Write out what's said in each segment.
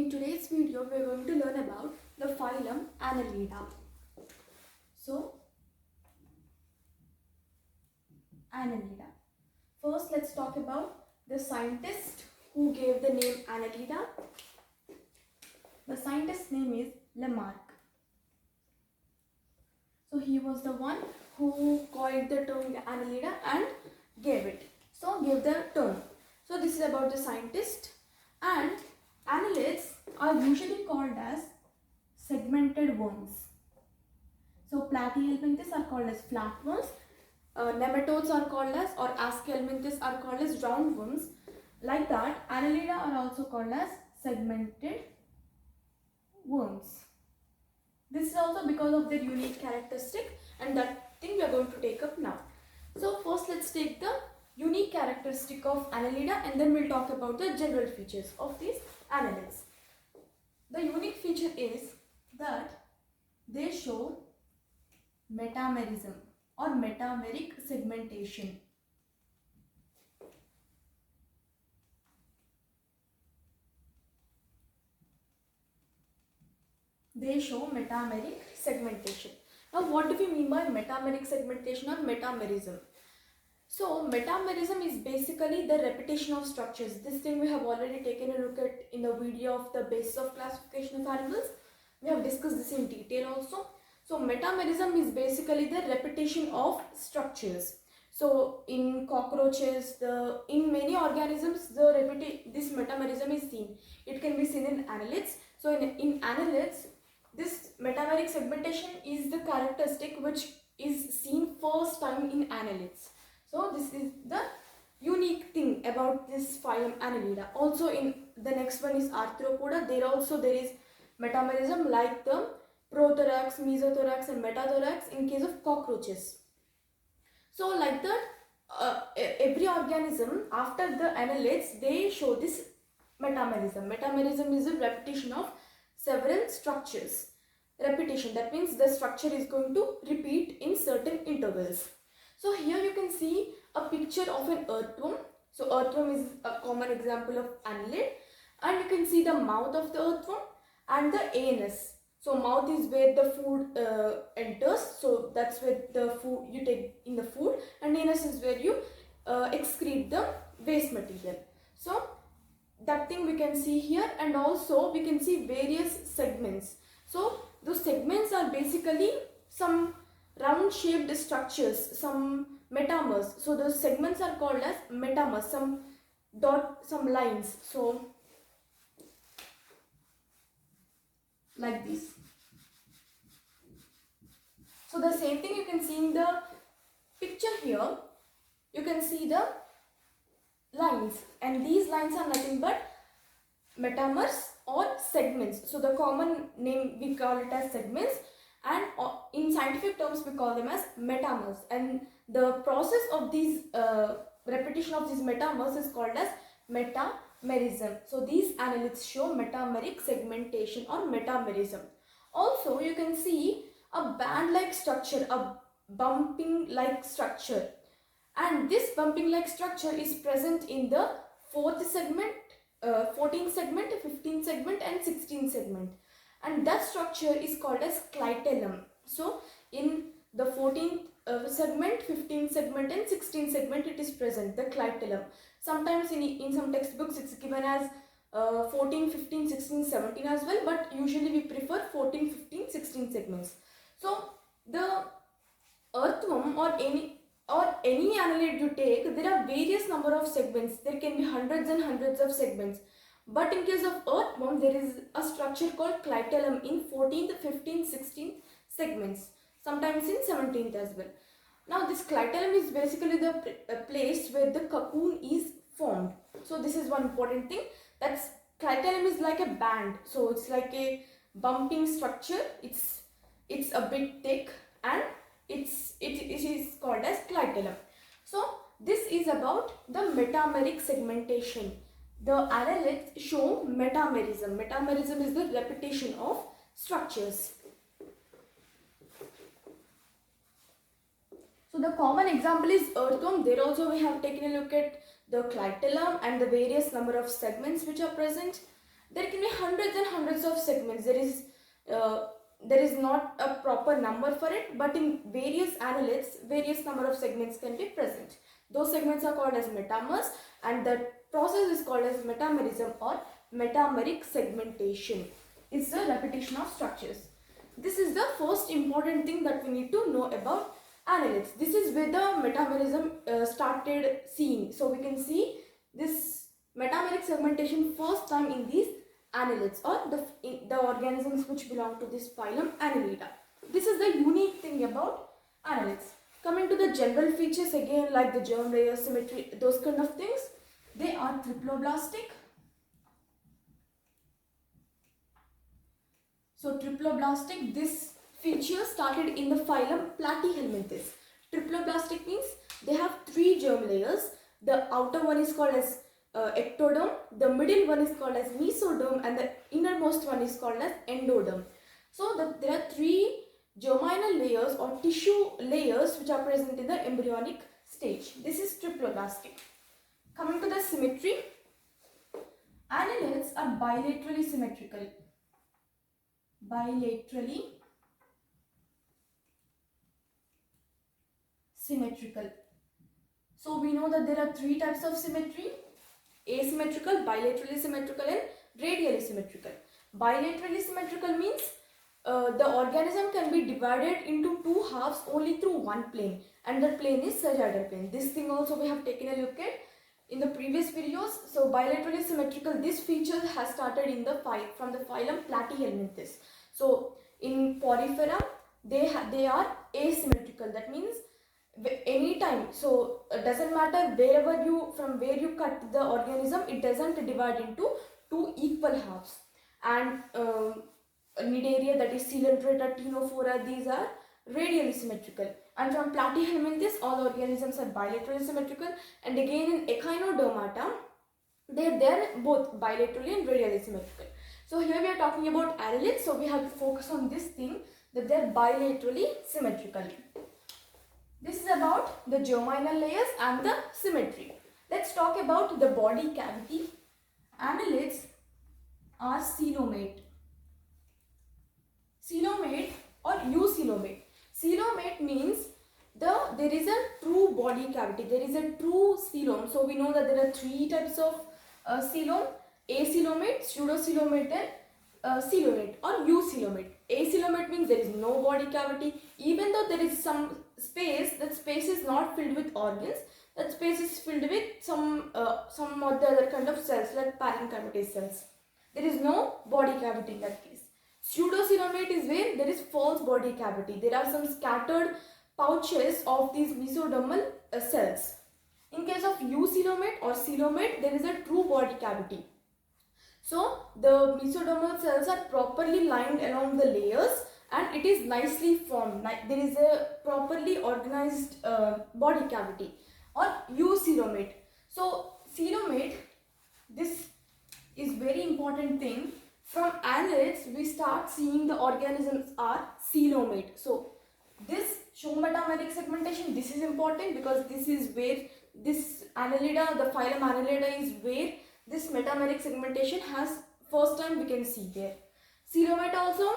In today's video, we are going to learn about the phylum Annelida. So, Annelida. First, let's talk about the scientist who gave the name Annelida. The scientist's name is Lamarck. So, he was the one who coined the term Annelida and gave it. So, gave the term. So, this is about the scientist. And annelids are usually called as segmented worms. So Platyhelminthes are called as flatworms, nematodes are called as, or Aschelminthes are called as roundworms. Like that, Annelida are also called as segmented worms. This is also because of their unique characteristic, and that thing we are going to take up now. So first let's take the unique characteristic of Annelida, and then we'll talk about the general features of these annelids. The unique feature is that they show metamerism or metameric segmentation. They show metameric segmentation. Now, what do we mean by metameric segmentation or metamerism? So, metamerism is basically the repetition of structures. This thing we have already taken a look at in the video of the basis of classification of animals. We have discussed this in detail also. So, metamerism is basically the repetition of structures. So, in cockroaches, in many organisms, this metamerism is seen. It can be seen in annelids. So, in annelids, this metameric segmentation is the characteristic which is seen first time in annelids. So this is the unique thing about this phylum Annelida. Also in the next one is Arthropoda. There is metamerism like the prothorax, mesothorax and metathorax in case of cockroaches. So like that, every organism after the annelids, they show this metamerism. Metamerism is a repetition of several structures. Repetition, that means the structure is going to repeat in certain intervals. So here you can see a picture of an earthworm. So earthworm is a common example of annelid, and you can see the mouth of the earthworm and the anus. So mouth is where the food enters, so that's where the food you take in the food, and anus is where you excrete the waste material. So that thing we can see here, and also we can see various segments. So those segments are basically some round shaped structures, some metamers. So those segments are called as metamers, some lines. So like this. So the same thing you can see in the picture here. You can see the lines, and these lines are nothing but metamers or segments. So the common name we call it as segments, and in scientific terms we call them as metamers, and the process of these repetition of these metamers is called as metamerism. So these annelids show metameric segmentation or metamerism. Also you can see a band like structure, a bumping like structure, and this bumping like structure is present in the 4th segment, 14th segment, 15th segment and 16th segment, and that structure is called as clitellum. So in the 14th segment, 15th segment and 16th segment it is present, the clitellum. Sometimes in some textbooks it's given as 14, 15, 16, 17 as well, but usually we prefer 14, 15, 16 segments. So the earthworm or any annelid you take, there are various number of segments. There can be hundreds and hundreds of segments. But in case of earthworm, there is a structure called clitellum in 14th, 15th, 16th segments. Sometimes in 17th as well. Now this clitellum is basically the place where the cocoon is formed. So this is one important thing. That's clitellum is like a band. So it's like a bumping structure. It's a bit thick, and it is called as clitellum. So this is about the metameric segmentation. The annelids show metamerism. Metamerism is the repetition of structures. So the common example is earthworm. There also we have taken a look at the clitellum and the various number of segments which are present. there can be hundreds and hundreds of segments. There is not a proper number for it, but in various annelids, various number of segments can be present. Those segments are called as metamers, and the process is called as metamerism or metameric segmentation. It's the repetition of structures. This is the first important thing that we need to know about annelids. This is where the metamerism started seeing. So we can see this metameric segmentation first time in these annelids, or the organisms which belong to this phylum Annelida. This is the unique thing about annelids. Coming to the general features again, like the germ layer, symmetry, those kind of things, they are triploblastic. So triploblastic, this feature started in the phylum Platyhelminthes. Triploblastic means they have 3 germ layers. The outer one is called as ectoderm, the middle one is called as mesoderm, and the innermost one is called as endoderm. So there are 3 germinal layers or tissue layers which are present in the embryonic stage. This is triploblastic. Coming to the symmetry, annelids are bilaterally symmetrical. Bilaterally symmetrical. So we know that there are 3 types of symmetry: asymmetrical, bilaterally symmetrical, and radially symmetrical. Bilaterally symmetrical means the organism can be divided into 2 halves only through one plane, and that plane is sagittal plane. This thing also we have taken a look at in the previous videos. So bilaterally symmetrical, this feature has started in the from the phylum Platyhelminthes. So in Porifera, they are asymmetrical. That means anytime, so it doesn't matter from where you cut the organism, it doesn't divide into 2 equal halves. And Cnidaria, that is Coelenterata, Ctenophora, these are radially symmetrical. And from Platyhelminthes, all organisms are bilaterally symmetrical. And again in Echinodermata, they're both bilaterally and radially symmetrical. So here we are talking about annelids, so we have to focus on this thing, that they're bilaterally symmetrical. This is about the germinal layers and the symmetry. Let's talk about the body cavity. Annelids are coelomate. Coelomate or eucoelomate. Coelomate means there is a true body cavity. There is a true coelom. So we know that there are 3 types of coelom: acoelomate, pseudocoelomate, and coelomate or eucoelomate. Acoelomate means there is no body cavity. Even though there is some space, that space is not filled with organs. That space is filled with some of the other kind of cells, like parenchymatous cells. There is no body cavity in that case. Pseudocoelomate is where there is false body cavity. There are some scattered pouches of these mesodermal cells. In case of eucoelomate or coelomate, there is a true body cavity. So the mesodermal cells are properly lined along the layers, and it is nicely formed. There is a properly organized body cavity. Or eucoelomate. So coelomate, this is very important thing. From annelids, we start seeing the organisms are coelomate. So this show metameric segmentation, this is important because this is where this Annelida, the phylum Annelida, is where this metameric segmentation has first time we can see there. Coelomate also,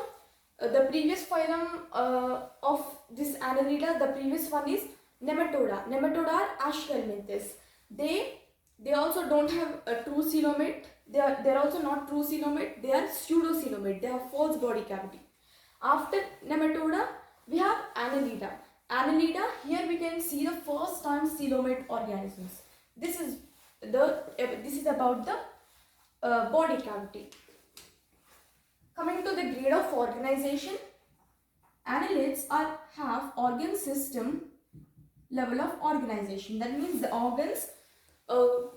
the previous phylum of this Annelida, the previous one is Nematoda. Nematoda are Aschelminthes. They also don't have a true coelomate. They're also not true coelomate. They are pseudocoelomate. They have false body cavity. After Nematoda, we have Annelida. Annelida, here we can see the first time coelomate organisms. This is about the body cavity. Coming to the grade of organization, annelids have organ system level of organization. That means the organs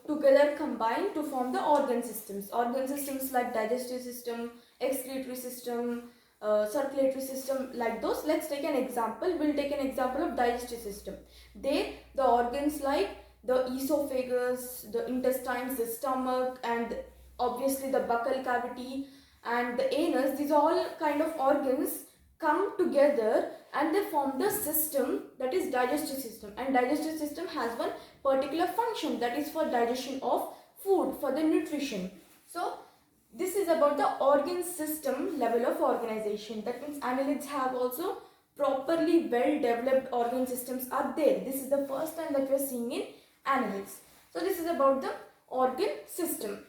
together combine to form the organ systems. Organ systems like digestive system, excretory system, circulatory system, like those. Let's take an example. We'll take an example of digestive system. There, the organs like the esophagus, the intestines, the stomach, and obviously the buccal cavity and the anus, these all kind of organs come together and they form the system, that is digestive system. And digestive system has one particular function, that is for digestion of food, for the nutrition. So this is about the organ system level of organization. That means annelids have also properly well developed organ systems are there. This is the first time that we are seeing in annelids. So this is about the organ system.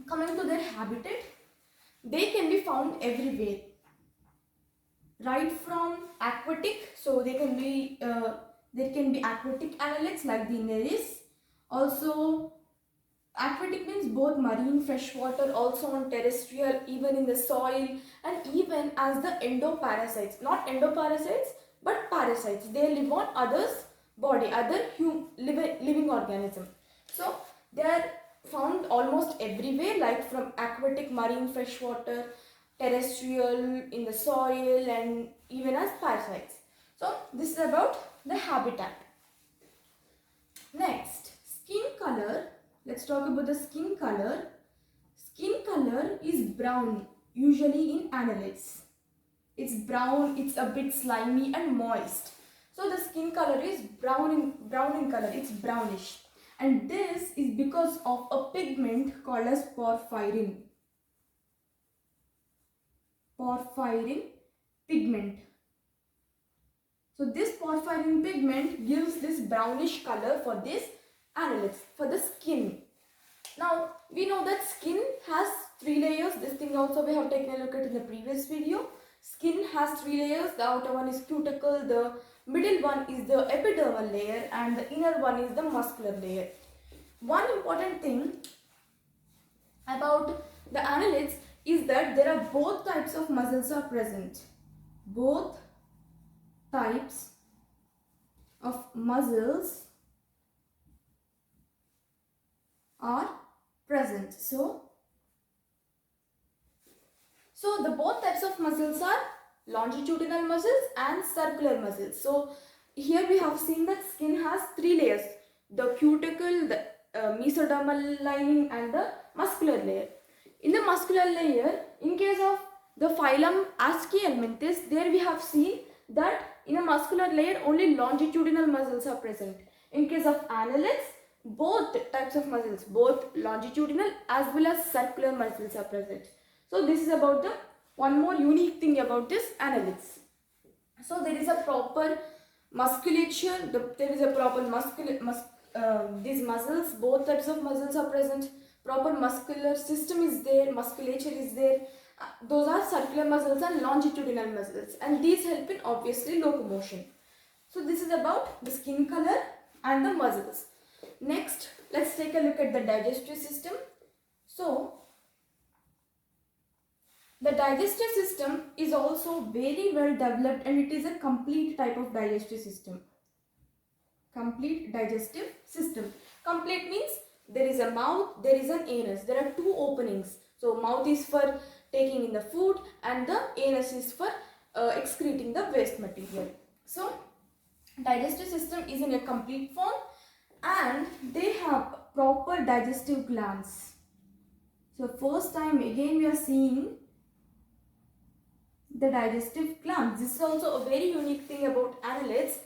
Coming to their habitat, they can be found everywhere, right from aquatic, so they can be there can be aquatic annelids like the Nereis. Also aquatic means both marine, freshwater, also on terrestrial, even in the soil, and even as the endoparasites. Not endoparasites, but parasites. They live on others' body, other living organism. So they are found almost everywhere, like from aquatic, marine, freshwater, terrestrial, in the soil, and even as parasites. So this is about the habitat. Next, skin color. Let's talk about the skin color. Skin color is brown, usually in annelids. It's brown, it's a bit slimy and moist. So the skin color is brown in color, it's brownish. And this is because of a pigment called as porphyrin. Porphyrin pigment. So this porphyrin pigment gives this brownish color for this annelids, for the skin. Now we know that skin has 3 layers. This thing also we have taken a look at in the previous video. Skin has 3 layers. The outer one is cuticle, the middle one is the epidermal layer, and the inner one is the muscular layer. One important thing about the annelids is that there are both types of muscles are present. Both types of muscles are present. So the both types of muscles are longitudinal muscles and circular muscles. So here we have seen that skin has 3 layers: the cuticle, the mesodermal lining, and the muscular layer. In the muscular layer, in case of the phylum Aschelminthis, there we have seen that in a muscular layer only longitudinal muscles are present. In case of annelids, both types of muscles, both longitudinal as well as circular muscles are present. So this is about the one more unique thing about this annelids. So there is a proper musculature, there is a proper these muscles, both types of muscles are present, proper muscular system is there, musculature is there. Those are circular muscles and longitudinal muscles, and these help in obviously locomotion. So this is about the skin color and the muscles. Next, let's take a look at the digestive system. So the digestive system is also very well developed, and it is a complete type of digestive system. Complete digestive system. Complete means there is a mouth, there is an anus. There are 2 openings. So mouth is for taking in the food, and the anus is for excreting the waste material. So digestive system is in a complete form, and they have proper digestive glands. So first time again we are seeing the digestive glands. This is also a very unique thing about annelids.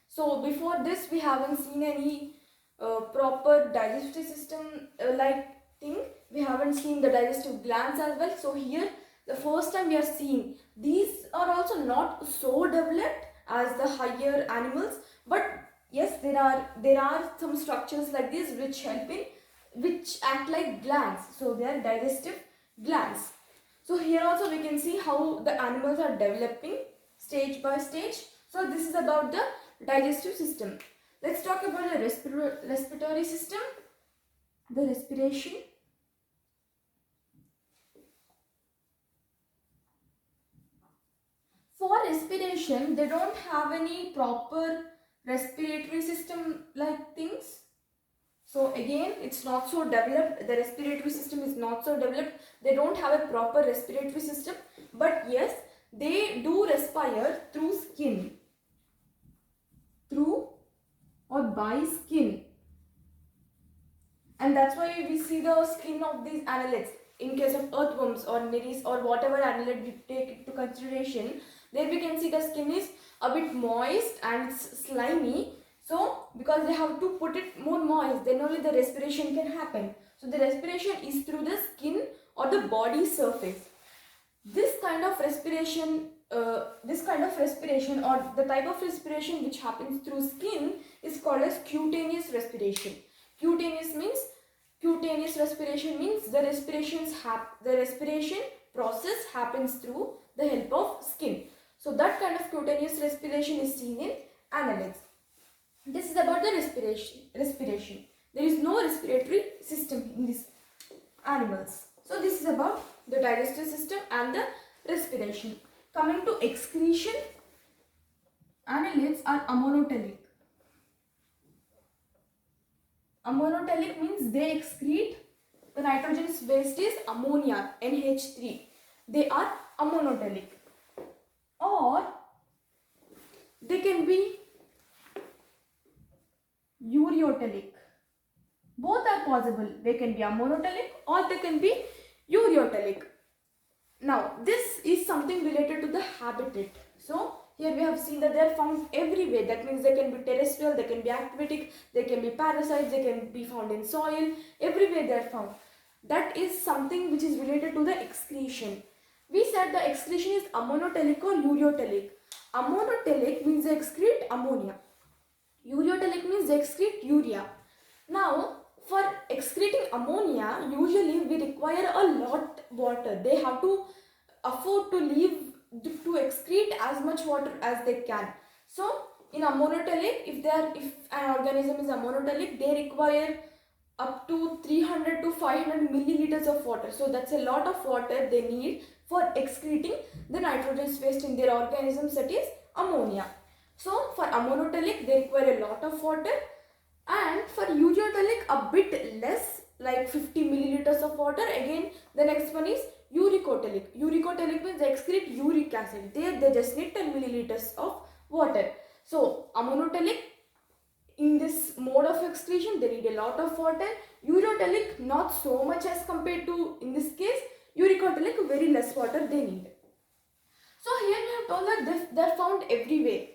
So before this we haven't seen any proper digestive system like thing. We haven't seen the digestive glands as well. So here the first time we are seeing. These are also not so developed as the higher animals, but yes, there are some structures like this which act like glands. So they are digestive glands. So here also we can see how the animals are developing stage by stage. So this is about the digestive system. Let's talk about the respiratory system. The respiration. For respiration, they don't have any proper respiratory system like things. So again, it's not so developed. The respiratory system is not so developed. They don't have a proper respiratory system. But yes, they do respire through skin. Through or by skin. And that's why we see the skin of these annelids. In case of earthworms or Nereis or whatever annelid we take into consideration, there we can see the skin is a bit moist and slimy. So because they have to put it more moist, then only the respiration can happen. So the respiration is through the skin or the body surface. This kind of respiration or the type of respiration which happens through skin is called as cutaneous respiration. Cutaneous respiration means the respiration process happens through the help of skin. So that kind of cutaneous respiration is seen in annelids. This is about the respiration. There is no respiratory system in these animals. So this is about the digestive system and the respiration. Coming to excretion, annelids are ammoniotelic. Ammoniotelic means they excrete the nitrogenous waste is ammonia, NH3. They are ammoniotelic. Or they can be ureotelic. Both are possible. They can be ammoniotelic or they can be ureotelic. Now, this is something related to the habitat. So, here we have seen that they are found everywhere. That means they can be terrestrial, they can be aquatic, they can be parasites, they can be found in soil. Everywhere they are found. That is something which is related to the excretion. We said the excretion is ammoniotelic or ureotelic. Ammoniotelic means they excrete ammonia. Ureotelic means they excrete urea. Now, for excreting ammonia, usually we require a lot water. They have to afford to excrete as much water as they can. So, in ammoniotelic, if an organism is ammoniotelic, they require up to 300 to 500 milliliters of water. So, that's a lot of water they need for excreting the nitrogenous waste in their organisms, that is ammonia. So, for ammoniotelic, they require a lot of water. And for ureotelic, a bit less, like 50 milliliters of water. Again, the next one is uricotelic. Uricotelic means they excrete uric acid. They just need 10 milliliters of water. So, ammoniotelic, in this mode of excretion, they need a lot of water. Ureotelic, not so much as compared to, in this case, uricotelic, very less water they need. So, here we have told that they are found everywhere.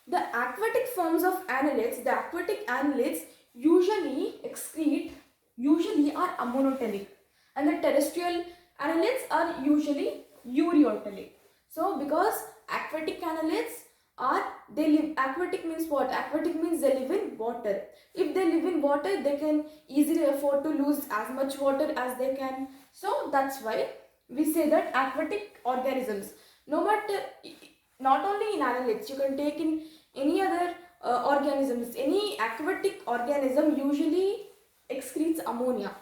The aquatic forms of annelids, usually are ammoniotelic, and the terrestrial annelids are usually ureotelic. So, because aquatic annelids aquatic means what? Aquatic means they live in water. If they live in water, they can easily afford to lose as much water as they can. So, that's why we say that aquatic organisms, not only in annelids, you can take in any other organisms. Any aquatic organism usually excretes ammonia,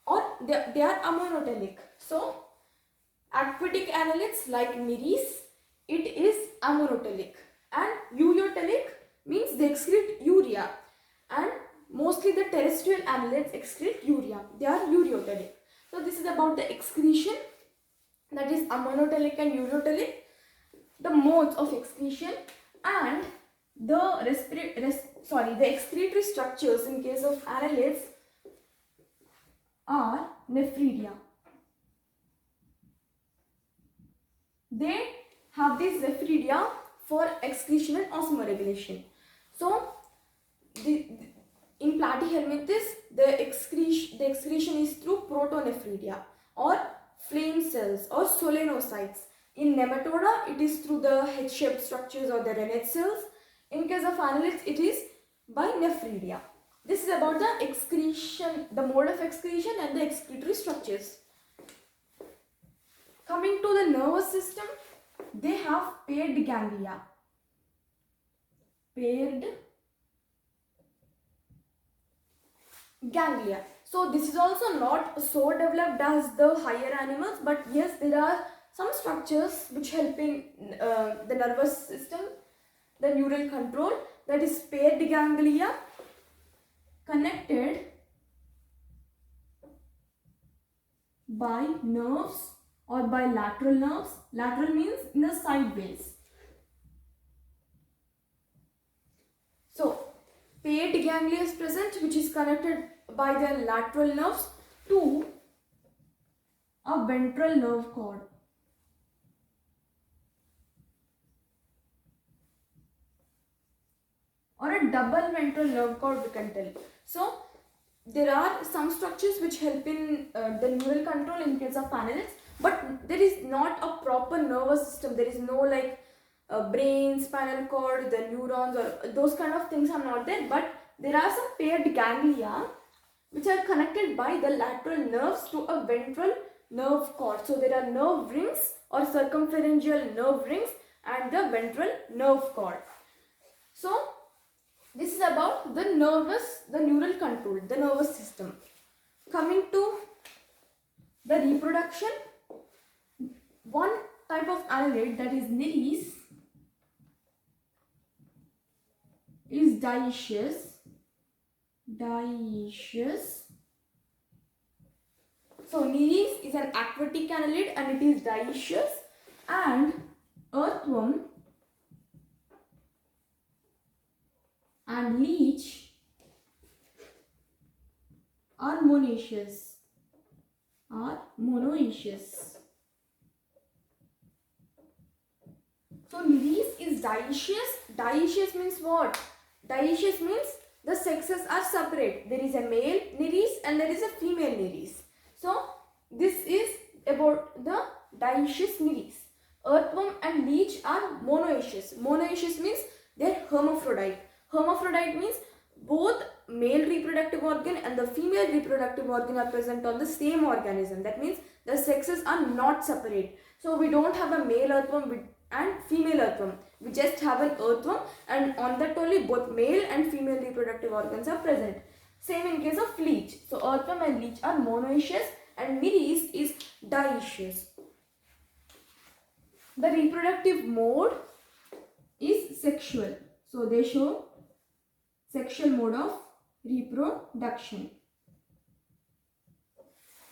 or they are ammoniotelic. So, aquatic annelids like Nereis, it is ammoniotelic, and ureotelic means they excrete urea, and mostly the terrestrial annelids excrete urea. They are ureotelic. So, this is about the excretion, that is ammoniotelic and ureotelic, the modes of excretion, and the excretory structures in case of annelids are nephridia. They have these nephridia for excretion and osmoregulation. So, in Platyhelminthes, the excretion is through protonephridia or flame cells or solenocytes. In Nematoda, it is through the head-shaped structures or the rennet cells. In case of annelids, it is by nephridia. This is about the excretion, the mode of excretion and the excretory structures. Coming to the nervous system, they have paired ganglia. So this is also not so developed as the higher animals, but yes, there are some structures which help in the nervous system, the neural control, that is paired ganglia connected by nerves or by lateral nerves. Lateral means in the sideways. So, paired ganglia is present, which is connected by the lateral nerves to a ventral nerve cord. Or a double ventral nerve cord, we can tell. So, there are some structures which help in the neural control in case of annelids, but there is not a proper nervous system. There is no like brain, spinal cord, the neurons, or those kind of things are not there, but there are some paired ganglia which are connected by the lateral nerves to a ventral nerve cord. So there are nerve rings or circumferential nerve rings and the ventral nerve cord. So this is about the neural control, the nervous system. Coming to the reproduction, one type of annelid, that is nereis, is dioecious. So nereis is an aquatic annelid and it is dioecious, and earthworm and leech are monoecious. So nereis is dioecious. Dioecious means what? Dioecious means the sexes are separate. There is a male nereis and there is a female nereis. So this is about the dioecious nereis. Earthworm and leech are monoecious. Monoecious means they are hermaphrodite. Hermaphrodite means both male reproductive organ and the female reproductive organ are present on the same organism. That means the sexes are not separate. So we don't have a male earthworm and female earthworm. We just have an earthworm, and on that only both male and female reproductive organs are present. Same in case of leech. So earthworm and leech are monoecious and nereis is dioecious. The reproductive mode is sexual. So they show sexual mode of reproduction.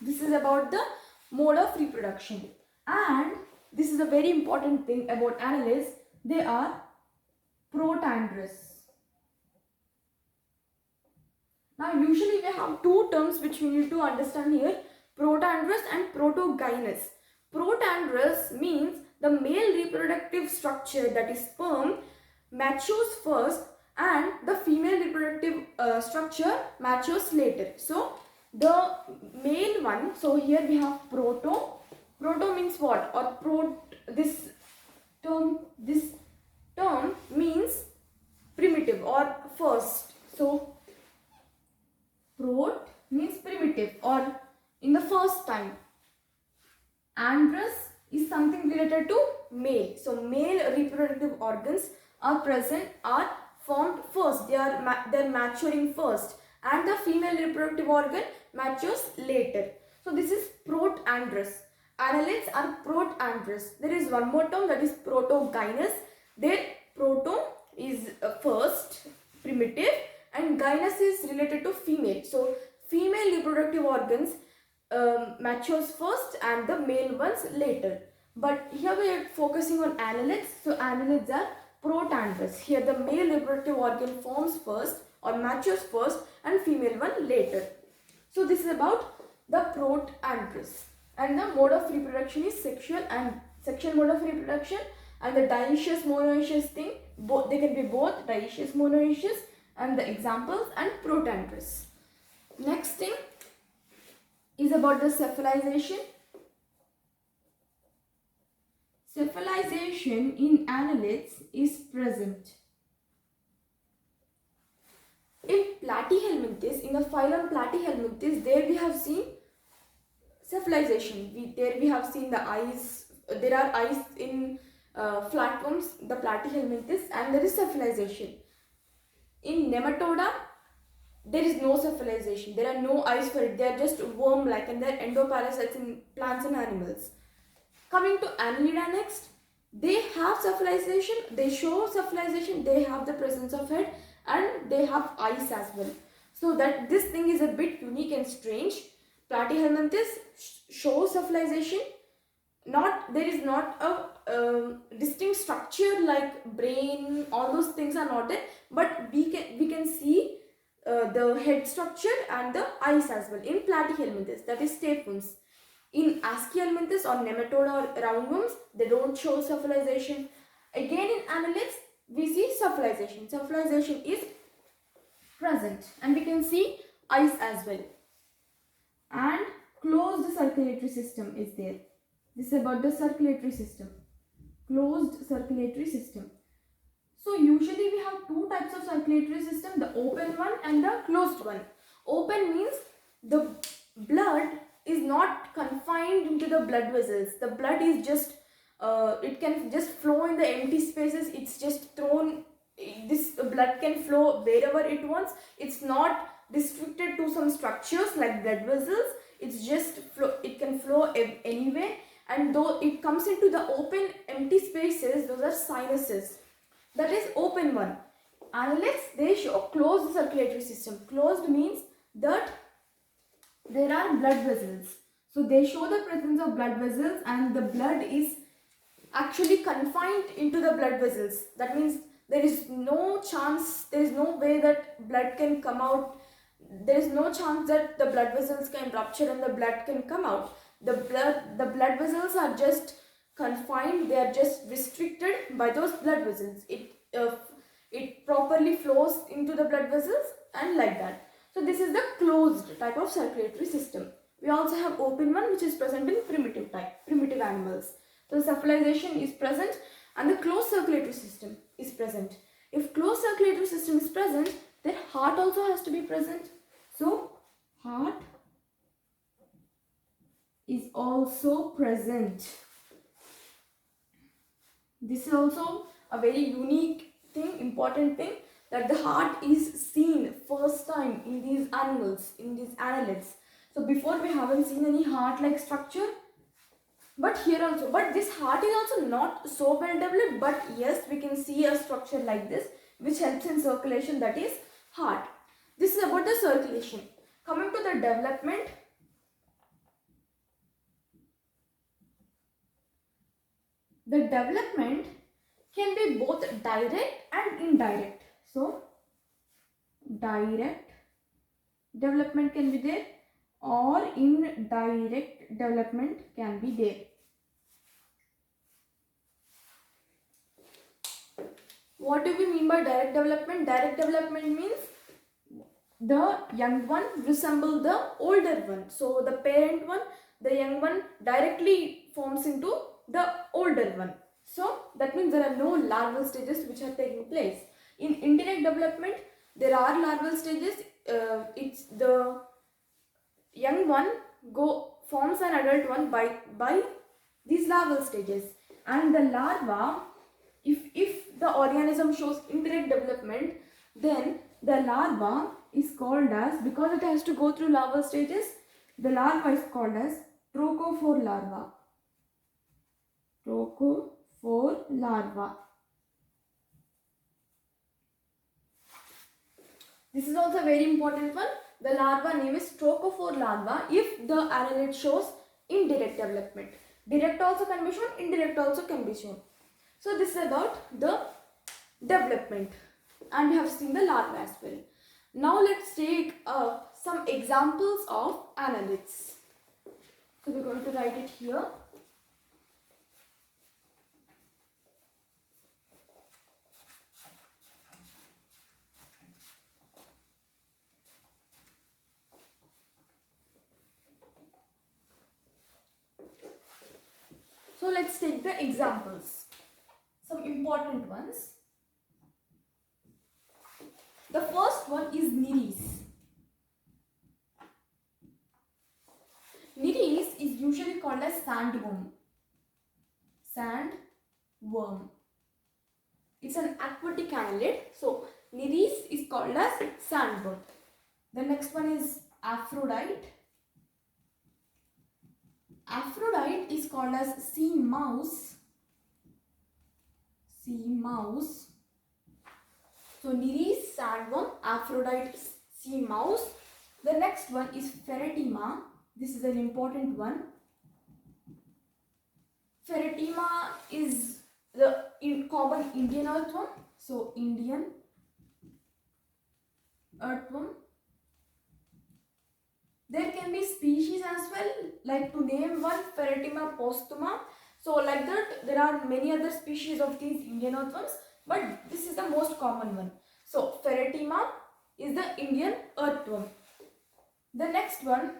This is about the mode of reproduction. And this is a very important thing about annelids. They are protandrous. Now usually we have two terms which we need to understand here, protandrous and protogynous. Protandrous means the male reproductive structure, that is sperm, matures first and the female reproductive structure matures later. So the male one, so here we have proto. Proto means what? Or this term means primitive or first. So prot means primitive or in the first time. Androus is something related to male. So male reproductive organs are formed first. They are maturing first, and the female reproductive organ matures later. So this is protandrous. Annelids are protandrous. There is one more term, that is protogynous. There proto is first, primitive, and gynous is related to female. So female reproductive organs matures first and the male ones later. But here we are focusing on annelids. So annelids are protandrous. Here the male reproductive organ forms first or matures first and female one later. So this is about the protandrous. And the mode of reproduction is sexual mode of reproduction, and the dioecious monoecious thing, they can be both dioecious monoecious, and the examples, and protandrous. Next thing is about the cephalization. Cephalization in annelids is present. In Platyhelminthes, in the phylum Platyhelminthes, there we have seen cephalization. There we have seen the eyes. There are eyes in flatworms, the Platyhelminthes, and there is cephalization. In Nematoda, there is no cephalization. There are no eyes for it. They are just worm-like, and they are endoparasites in plants and animals. Coming to Annelida next, they have cephalization. They show cephalization. They have the presence of head and they have eyes as well. So that this thing is a bit unique and strange. Platyhelminthes shows cephalization. There is not a distinct structure like brain. All those things are not there, but we can see the head structure and the eyes as well in Platyhelminthes, that is tapeworms. In Aschelminthes or Nematoda or roundworms, they don't show cephalization. Again in annelids, we see cephalization. Cephalization is present, and we can see eyes as well. And closed circulatory system is there. This is about the circulatory system. Closed circulatory system. So usually we have two types of circulatory system, the open one and the closed one. Open means the blood is not confined into the blood vessels. The blood is just, it can just flow in the empty spaces. It's just thrown, this blood can flow wherever it wants. It's not restricted to some structures like blood vessels. It's just flow, it can flow anywhere. And though it comes into the open empty spaces, those are sinuses. That is open one. Annulates, they show closed circulatory system. Closed means that there are blood vessels. So they show the presence of blood vessels and the blood is actually confined into the blood vessels. That means there is no chance, there is no way that blood can come out. There is no chance that the blood vessels can rupture and the blood can come out. The blood vessels are just confined, they are just restricted by those blood vessels. It properly flows into the blood vessels and like that. So this is the closed type of circulatory system. We also have open one, which is present in primitive animals. So cephalization is present and the closed circulatory system is present. If closed circulatory system is present, then heart also has to be present. So heart is also present. This is also a very unique thing, important thing, that the heart is seen first time in these animals, in these annelids. So before we haven't seen any heart-like structure, but here also, but this heart is also not so well developed, but yes, we can see a structure like this which helps in circulation, that is heart. This is about the circulation. Coming to the development, the development can be both direct and indirect. So direct development can be there or indirect development can be there. What do we mean by direct development? Direct development means the young one resemble the older one. So the parent one, the young one directly forms into the older one. So that means there are no larval stages which are taking place. In indirect development, there are larval stages. It's the young one forms an adult one by these larval stages, and the larva, if the organism shows indirect development, then the larva is called as, because it has to go through larval stages, the larva is called as trochophore larva. Trochophore larva. This is also a very important one. The larva name is trochophore larva if the annelid shows indirect development. Direct also can be shown, indirect also can be shown. So this is about the development, and we have seen the larva as well. Now let's take some examples of annelids. So we're going to write it here. So let's take the examples, some important ones. The first one is Nereis. Nereis is usually called as sandworm. Sandworm. It's an aquatic annelid. So Nereis is called as sandworm. The next one is Aphrodite. Aphrodite is called as sea mouse. Sea mouse. So Nereis, sandworm, Aphrodite, sea mouse. The next one is Pheretima. This is an important one. Pheretima is the common Indian earthworm. So Indian earthworm. There can be species as well, like to name one, Pheretima postuma. So like that, there are many other species of these Indian earthworms, but this is the most common one. So Pheretima is the Indian earthworm. The next one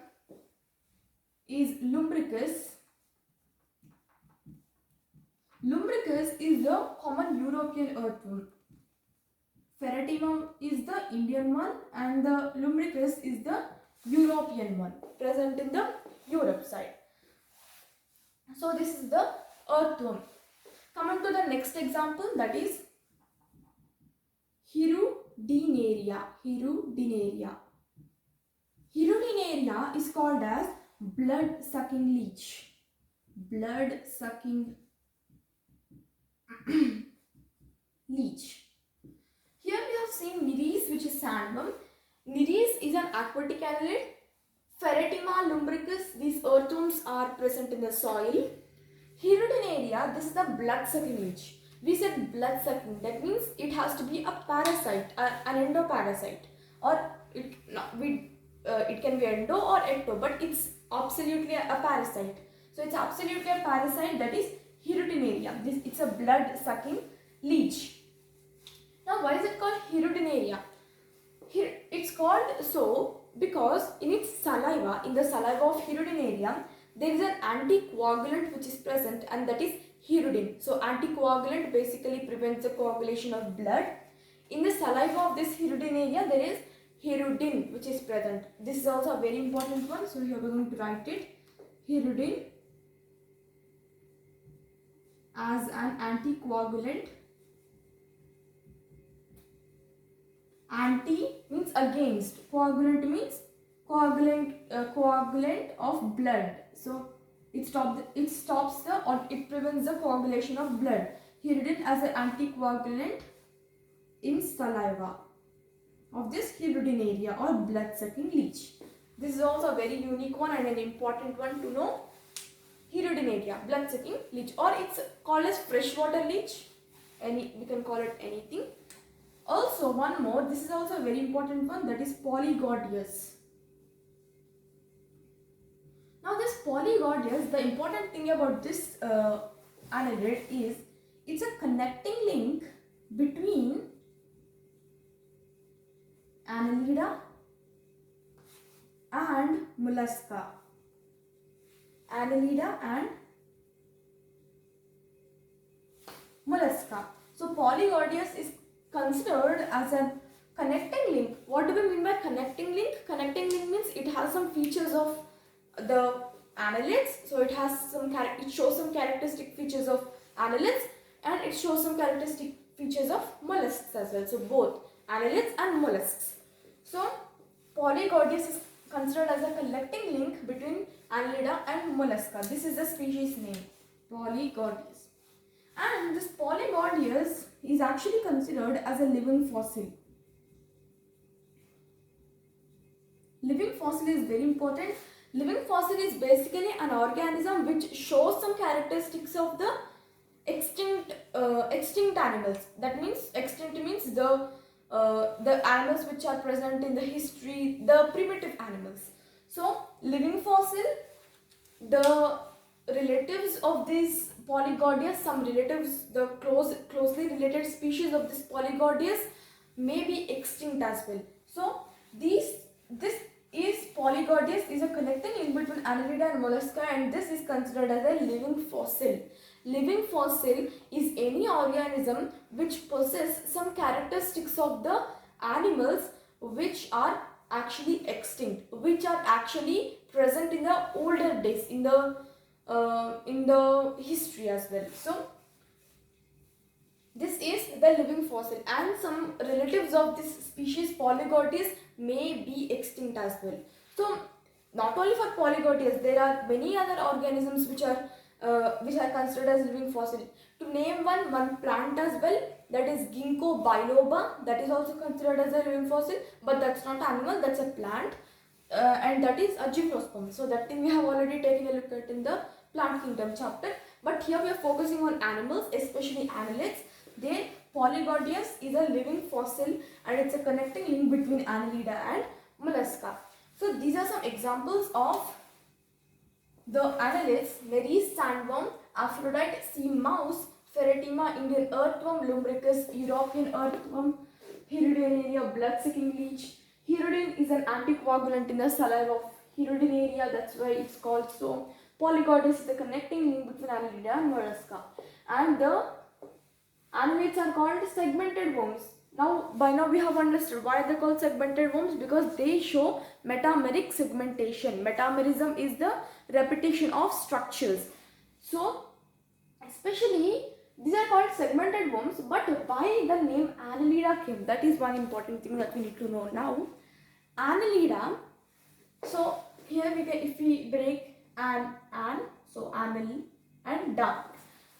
is Lumbricus. Lumbricus is the common European earthworm. Pheretimum is the Indian one and the Lumbricus is the European one, present in the Europe side. So this is the earthworm. Coming to the next example, that is Hirudinaria. Hirudinaria. Hirudinaria is called as blood-sucking leech. Blood-sucking leech. Here we have seen Nereis, which is sandworm. Nereis is an aquatic annelid. Pheretima, Lumbricus, these earthworms are present in the soil. Hirudinaria, this is the blood-sucking leech. We said blood-sucking, that means it has to be a parasite, an endoparasite, or it can be endo or ecto, but it's absolutely a parasite. So it's absolutely a parasite, that is Hirudinaria. It's a blood-sucking leech. Now, why is it called Hirudinaria? It's called so because in its saliva, in the saliva of Hirudinaria, there is an anticoagulant which is present, and that is hirudin. So anticoagulant basically prevents the coagulation of blood. In the saliva of this Hirudinaria, there is hirudin which is present. This is also a very important one, so here we are going to write it. Hirudin as an anticoagulant. Anti means against, coagulant means coagulant of blood. So it stops the, or it prevents the coagulation of blood. Hirudin as an anticoagulant in saliva of this Hirudinaria or blood-sucking leech. This is also a very unique one and an important one to know. Hirudinaria, blood-sucking leech, or it's called as freshwater leech. We can call it anything. Also, one more, this is also a very important one, that is Polygodius. Now this Polygodius, the important thing about this annelid is it's a connecting link between Annelida and Mollusca. Annelida and Mollusca. So Polygodius is considered as a connecting link. What do we mean by connecting link? Connecting link means it has some features of the annelids. So it shows some characteristic features of annelids, and it shows some characteristic features of mollusks as well. So both annelids and mollusks. So Polygodius is considered as a connecting link between Annelida and Mollusca. This is the species name, Polygodius. And this Polygodius is actually considered as a living fossil. Living fossil is very important. Living fossil is basically an organism which shows some characteristics of the extinct animals. That means extinct means the animals which are present in the history, the primitive animals. So living fossil, the relatives of this Polygodius, some relatives, the closely related species of this Polygodius may be extinct as well. So this is Polygodius is a connecting link between Annelida and Mollusca, and this is considered as a living fossil. Living fossil is any organism which possess some characteristics of the animals which are actually extinct, which are actually present in the older days, in the history as well. So this is the living fossil, and some relatives of this species Polygodius may be extinct as well. So not only for Polygodius, there are many other organisms which are considered as living fossil. To name one plant as well, that is Ginkgo biloba, that is also considered as a living fossil, but that's not animal, that's a plant, and that is a gymnosperm. So that thing we have already taken a look at in the plant kingdom chapter, but here we are focusing on animals, especially annelids. There Polygodius is a living fossil, and it's a connecting link between Annelida and Mollusca. So these are some examples of the annelids: Nereis sandworm, Aphrodite sea mouse, Pheretima Indian earthworm, Lumbricus European earthworm, Hirudinaria blood-sucking leech, Hirudin is an anticoagulant in the saliva of Hirudinaria, that's why it's called so. Polyglottis is the connecting link between Annelida and mollusca. And the annelids are called segmented worms. By now we have understood why they're called segmented worms, because they show metameric segmentation. Metamerism is the repetition of structures. So especially these are called segmented worms, but why the name Annelida came, that is one important thing that we need to know now. Annelida, so here we get, if we break an, so anneli and da.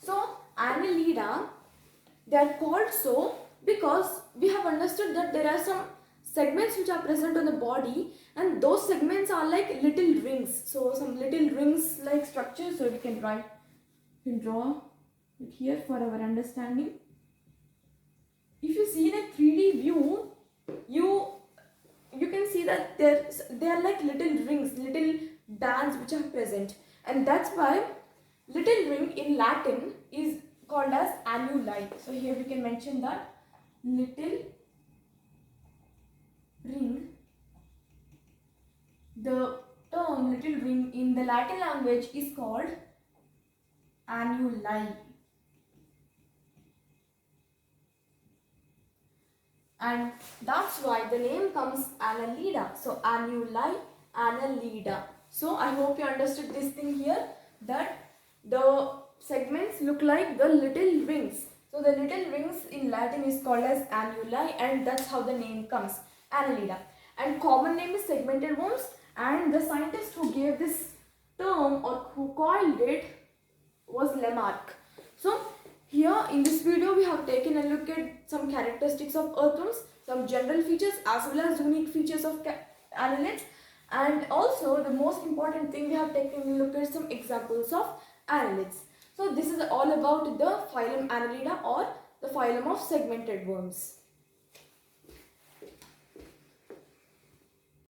So Annelida, they are called so because we have understood that there are some segments which are present on the body, and those segments are like little rings. So some little rings like structures, so we can draw it here for our understanding. If you see in a 3D view, you can see that they are like little rings, little bands which are present, and that's why little ring in Latin is called as annuli. So here we can mention that little ring. The term little ring in the Latin language is called annuli. And that's why the name comes Annelida. So annuli, Annelida. So I hope you understood this thing here, that the segments look like the little rings. So the little rings in Latin is called as annuli, and that's how the name comes, Annelida. And common name is segmented worms, and the scientist who gave this term or who coined it was Lamarck. So here in this video we have taken a look at some characteristics of earthworms, some general features as well as unique features of annelids, and also the most important thing, we have taken a look at some examples of annelids. So this is all about the phylum Annelida, or the phylum of segmented worms.